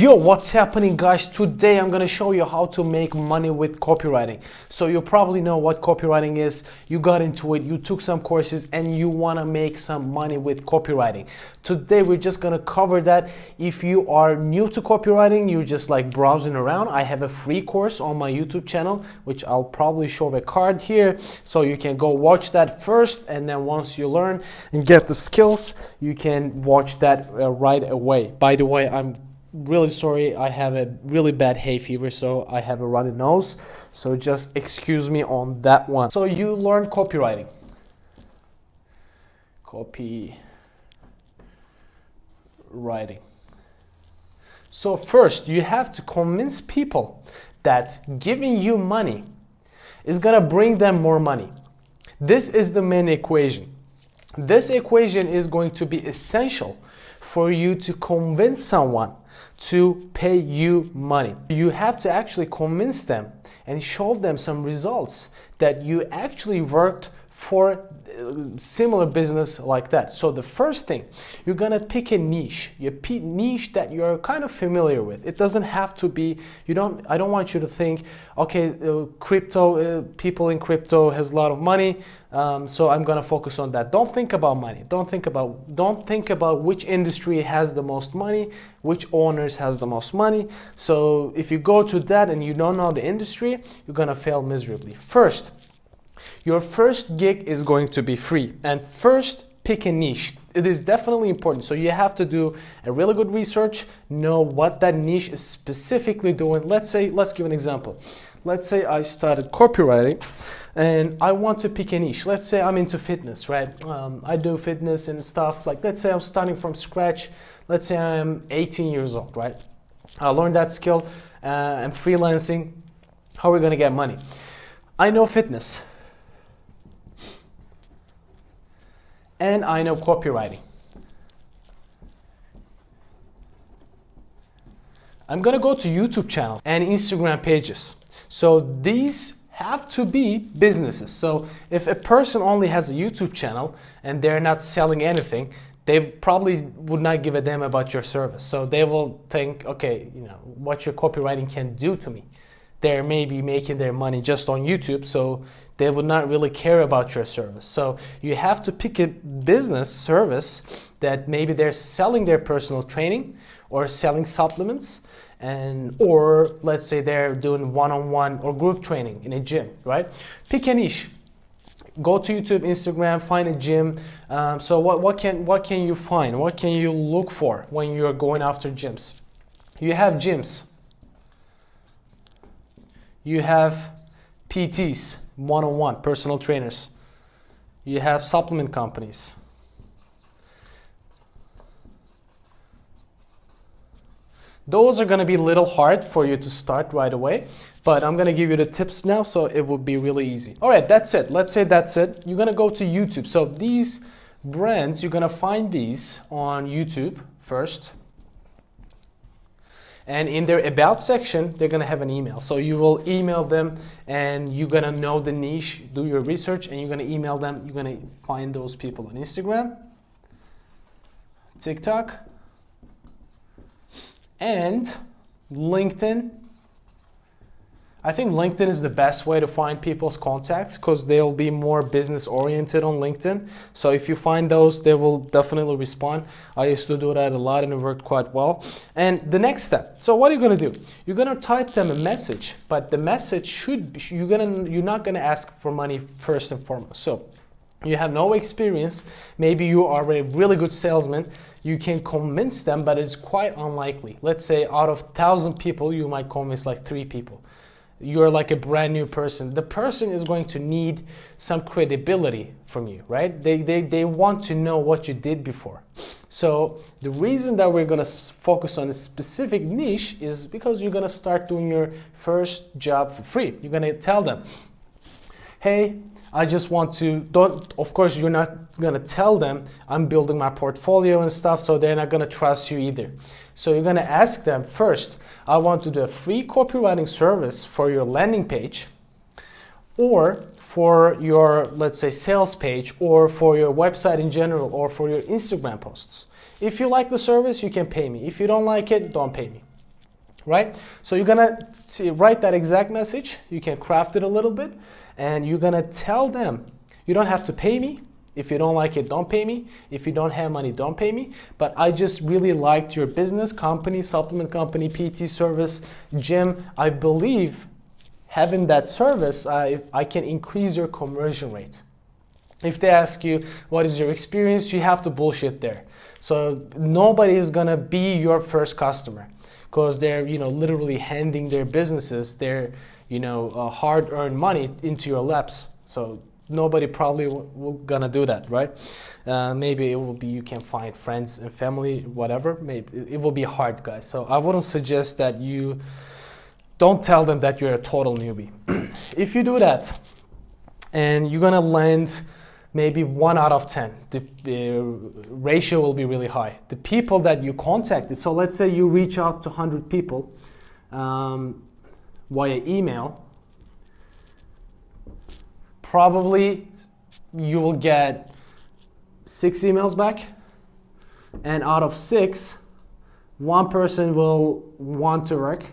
Yo, what's happening, guys? Today I'm gonna show you how to make money with copywriting. So you probably know what copywriting is. You got into it, you took some courses, and you wanna make some money with copywriting. Today we're just gonna cover that. If you are new to copywriting, you're just like browsing around, I have a free course on my YouTube channel, which I'll probably show a card here. So you can go watch that first, and then once you learn and get the skills, you can watch that right away. By the way, I'm really sorry, I have a really bad hay fever, so I have a runny nose, so just excuse me on that one. So you learn copywriting. Copywriting. So first you have to convince people that giving you money is gonna bring them more money. This is the main equation. This equation is going to be essential for you to convince someone to pay you money. You have to actually convince them and show them some results that you actually worked for similar business like that. So the first thing, you're gonna pick a niche, niche that you're kind of familiar with. It doesn't have to be, I don't want you to think, okay, crypto, people in crypto has a lot of money, so I'm gonna focus on that. Don't think about money. Don't think about which industry has the most money, which owners has the most money. So if you go to that and you don't know the industry, you're gonna fail miserably. First, your first gig is going to be free, and first pick a niche. It is definitely important. So you have to do a really good research, know what that niche is specifically doing. Let's give an example. Let's say I started copywriting and I want to pick a niche. Let's say I'm into fitness, right? I do fitness and stuff. Like, let's say I'm starting from scratch. Let's say I'm 18 years old, right? I learned that skill. I'm freelancing. How are we gonna get money? I know fitness. And I know copywriting. I'm gonna go to YouTube channels and Instagram pages. So these have to be businesses. So if a person only has a YouTube channel and they're not selling anything, they probably would not give a damn about your service. So they will think, okay, what your copywriting can do to me. They're maybe making their money just on YouTube, so they would not really care about your service. So you have to pick a business service that maybe they're selling their personal training or selling supplements, or let's say they're doing one-on-one or group training in a gym, right? Pick a niche. Go to YouTube, Instagram, find a gym. So what can you find? What can you look for when you're going after gyms? You have gyms. You have PTs, one-on-one, personal trainers. You have supplement companies. Those are going to be a little hard for you to start right away, but I'm going to give you the tips now, so it will be really easy. All right, that's it. Let's say that's it. You're going to go to YouTube. So these brands, you're going to find these on YouTube first. And in their about section, they're gonna have an email. So you will email them and you're gonna know the niche, do your research, and you're gonna email them. You're gonna find those people on Instagram, TikTok, and LinkedIn. I think LinkedIn is the best way to find people's contacts because they'll be more business oriented on LinkedIn. So if you find those, they will definitely respond. I used to do that a lot and it worked quite well. And the next step, so what are you gonna do? You're gonna type them a message, but the message should be, you're not gonna ask for money first and foremost. So you have no experience, maybe you are a really good salesman, you can convince them, but it's quite unlikely. Let's say out of 1,000 people, you might convince like 3 people. You're like a brand new person. The person is going to need some credibility from you, right? They want to know what you did before. So the reason that we're gonna focus on a specific niche is because you're gonna start doing your first job for free. You're gonna tell them, hey, I just want to, of course you're not gonna tell them I'm building my portfolio and stuff, so they're not gonna trust you either. So you're gonna ask them first, I want to do a free copywriting service for your landing page or for your, let's say, sales page or for your website in general or for your Instagram posts. If you like the service, you can pay me. If you don't like it, don't pay me. right? So you're gonna write that exact message. You can craft it a little bit, and you're gonna tell them, you don't have to pay me. If you don't like it, don't pay me. If you don't have money, don't pay me. But I just really liked your business, company, supplement company, PT service, gym. I believe having that service, I can increase your conversion rate. If they ask you, what is your experience? You have to bullshit there. So nobody is gonna be your first customer, because they're, literally handing their businesses, their, hard-earned money into your laps. So nobody probably will gonna do that, right? Maybe it will be, you can find friends and family, whatever. Maybe it will be hard, guys. So I wouldn't suggest that you don't tell them that you're a total newbie. If you do that, and you're gonna land maybe 1 out of 10, the ratio will be really high. The people that you contacted, so let's say you reach out to 100 people via email, probably you will get 6 emails back, and out of 6, 1 person will want to work.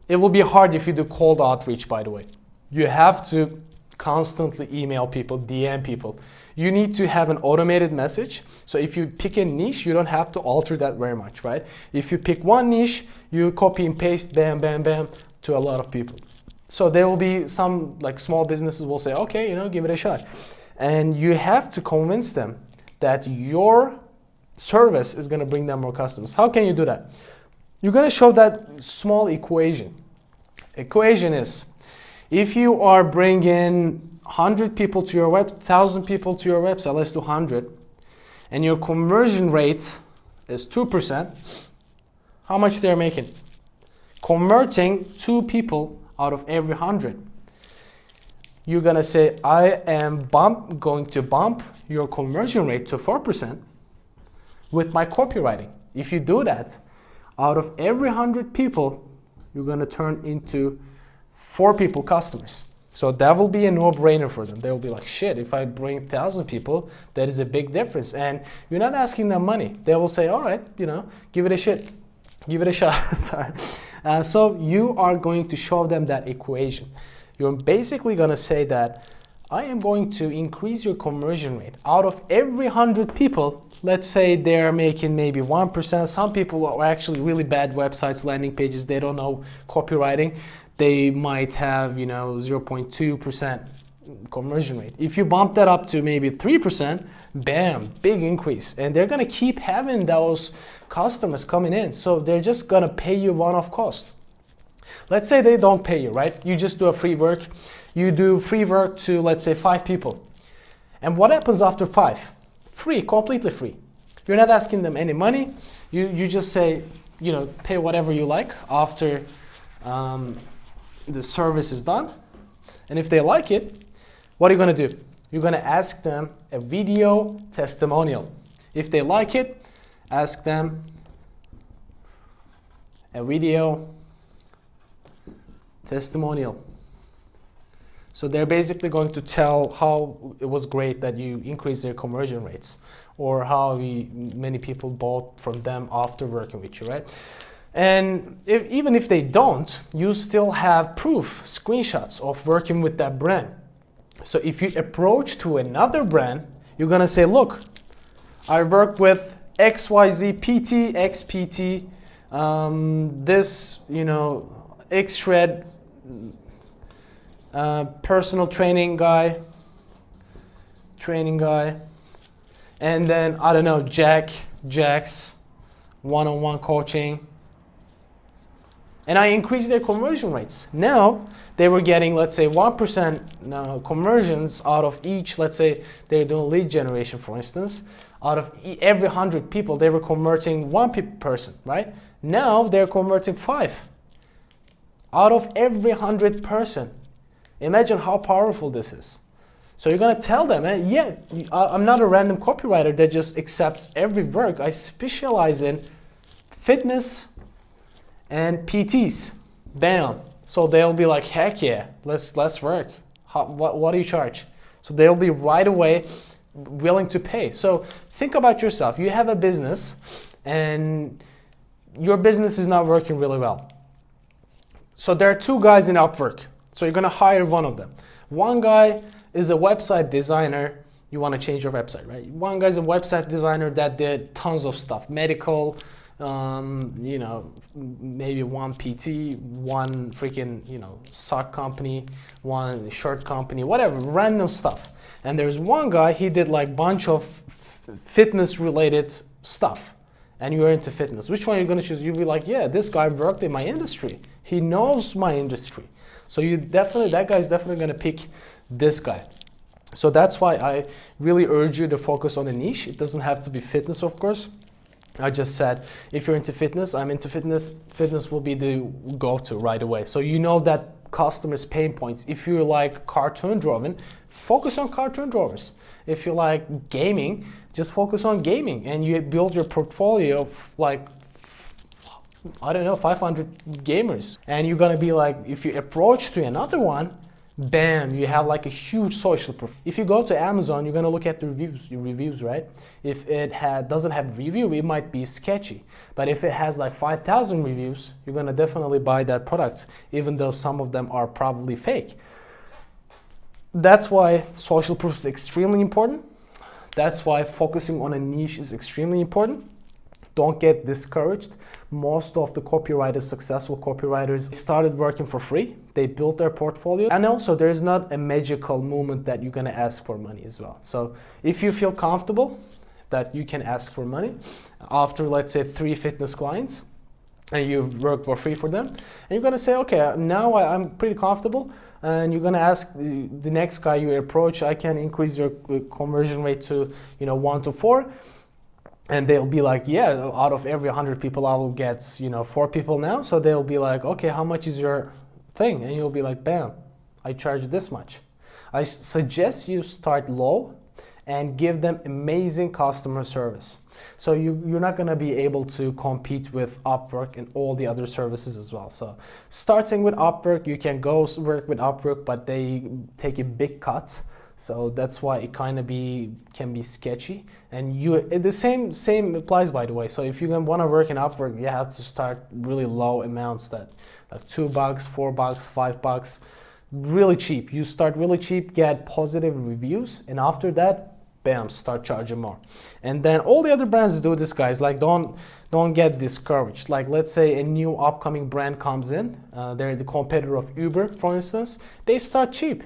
It will be hard if you do cold outreach, by the way. You have to constantly email people, DM people. You need to have an automated message. So if you pick a niche, you don't have to alter that very much, right? If you pick one niche, you copy and paste, bam, bam, bam, to a lot of people. So there will be some small businesses will say, okay, give it a shot. And you have to convince them that your service is gonna bring them more customers. How can you do that? You're gonna show that small equation. Equation is, if you are bringing 100 people to your web, 1,000 people to your website, let's do 100, and your conversion rate is 2%, how much they're making? Converting 2 people out of every 100. You're gonna say, I am going to bump your conversion rate to 4% with my copywriting. If you do that, out of every 100 people, you're gonna turn into 4 people customers. So that will be a no-brainer for them. They will be like, shit, if I bring 1,000 people, that is a big difference. And you're not asking them money. They will say, all right, give it a shit. Give it a shot. Sorry. So you are going to show them that equation. You're basically gonna say that I am going to increase your conversion rate. Out of every 100 people, let's say they're making maybe 1%. Some people are actually really bad websites, landing pages. They don't know copywriting. They might have, 0.2% conversion rate. If you bump that up to maybe 3%, bam, big increase. And they're gonna keep having those customers coming in. So they're just gonna pay you one-off cost. Let's say they don't pay you, right? You just do a free work. You do free work to, let's say, 5 people. And what happens after 5? Free, completely free. You're not asking them any money. You just say, pay whatever you like after the service is done. And if they like it, what are you going to do? You're going to ask them a video testimonial. If they like it, ask them a video testimonial. So they're basically going to tell how it was great that you increased their conversion rates, or how many people bought from them after working with you, right? And even if they don't, you still have proof, screenshots of working with that brand. So if you approach to another brand, you're gonna say, look, I worked with XYZ PT, XPT, this, X-Shred, personal training guy, and then, I don't know, Jack's one-on-one coaching. And I increased their conversion rates. Now, they were getting, let's say, 1% conversions out of each, let's say they're doing lead generation, for instance. Out of every 100 people, they were converting 1 person, right? Now, they're converting 5. Out of every 100 person. Imagine how powerful this is. So you're going to tell them, yeah, I'm not a random copywriter that just accepts every work. I specialize in fitness and PTs. Bam. So they'll be like, heck yeah, let's work. What do you charge? So they'll be right away willing to pay. So think about yourself. You have a business and your business is not working really well. So there are two guys in Upwork. So you're gonna hire one of them. One guy is a website designer. You want to change your website, right? One guy's a website designer that did tons of stuff, medical, you know, maybe one PT, one freaking, you know, sock company, one shirt company, whatever, random stuff. And there's one guy, he did like bunch of fitness related stuff, and you're into fitness. Which one are you going to choose? You'll be like, yeah, this guy worked in my industry. He knows my industry. So that guy's definitely going to pick this guy. So that's why I really urge you to focus on a niche. It doesn't have to be fitness, of course. I just said, if you're into fitness, I'm into fitness, fitness will be the go-to right away. So you know that customers' pain points. If you're like cartoon driven, focus on cartoon drawers. If you like gaming, just focus on gaming, and you build your portfolio of like, I don't know, 500 gamers. And you're gonna be like, if you approach to another one, bam, you have like a huge social proof. If you go to Amazon, you're gonna look at the reviews, right? If it doesn't have review, it might be sketchy. But if it has like 5,000 reviews, you're gonna definitely buy that product, even though some of them are probably fake. That's why social proof is extremely important. That's why focusing on a niche is extremely important. Don't get discouraged. Most of the copywriters, successful copywriters, started working for free. They built their portfolio. And also, there's not a magical moment that you're gonna ask for money as well. So if you feel comfortable that you can ask for money after, let's say, 3 fitness clients, and you've worked for free for them, and you're gonna say, okay, now I'm pretty comfortable, and you're gonna ask the next guy you approach, I can increase your conversion rate to 1 to 4. And they'll be like, yeah, out of every 100 people, I will get 4 people now. So they'll be like, okay, how much is your thing? And you'll be like, bam, I charge this much. I suggest you start low and give them amazing customer service. So you're not gonna be able to compete with Upwork and all the other services as well. So starting with Upwork, you can go work with Upwork, but they take a big cut. So that's why it kind of can be sketchy. And the same applies, by the way. So if you want to work in Upwork, you have to start really low amounts, that like $2, $4, $5, really cheap. You start really cheap, get positive reviews, and after that, bam, start charging more. And then all the other brands do this, guys. Like don't get discouraged. Like let's say a new upcoming brand comes in, they're the competitor of Uber, for instance. They start cheap.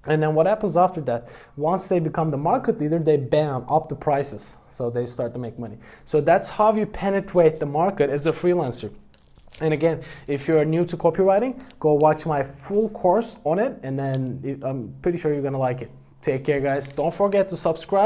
And then what happens after that? Once they become the market leader, they bam, up the prices. So they start to make money. So that's how you penetrate the market as a freelancer. And again, if you're new to copywriting, go watch my full course on it. And then I'm pretty sure you're gonna like it. Take care, guys. Don't forget to subscribe.